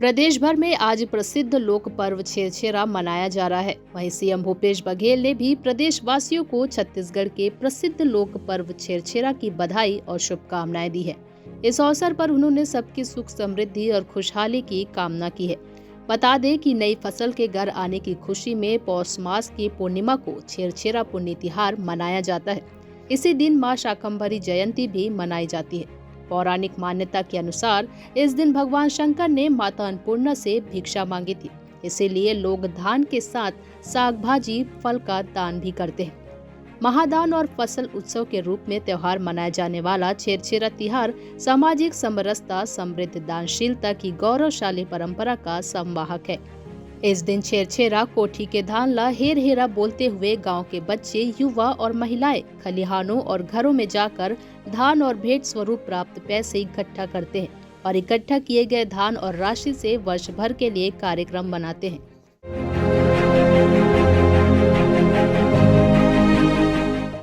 प्रदेश भर में आज प्रसिद्ध लोक पर्व छेरछेरा मनाया जा रहा है। वहीं सीएम भूपेश बघेल ने भी प्रदेशवासियों को छत्तीसगढ़ के प्रसिद्ध लोक पर्व छेरछेरा की बधाई और शुभकामनाएं दी है। इस अवसर पर उन्होंने सबकी सुख समृद्धि और खुशहाली की कामना की है। बता दें कि नई फसल के घर आने की खुशी में पौष मास की पूर्णिमा को छेरछेरा पुण्य तिहार मनाया जाता है। इसी दिन मां शाकंभरी जयंती भी मनाई जाती है। पौराणिक मान्यता के अनुसार इस दिन भगवान शंकर ने माता अन्नपूर्णा से भिक्षा मांगी थी। इसीलिए लोग धान के साथ साग भाजी फल का दान भी करते हैं। महादान और फसल उत्सव के रूप में त्योहार मनाया जाने वाला छेरछेरा तिहार सामाजिक समरसता, समृद्ध, दानशीलता की गौरवशाली परंपरा का संवाहक है। इस दिन छेरछेरा कोठी के धान ला हेर हेरा बोलते हुए गांव के बच्चे, युवा और महिलाएं खलिहानों और घरों में जाकर धान और भेंट स्वरूप प्राप्त पैसे इकट्ठा करते हैं और इकट्ठा किए गए धान और राशि से वर्ष भर के लिए कार्यक्रम बनाते हैं।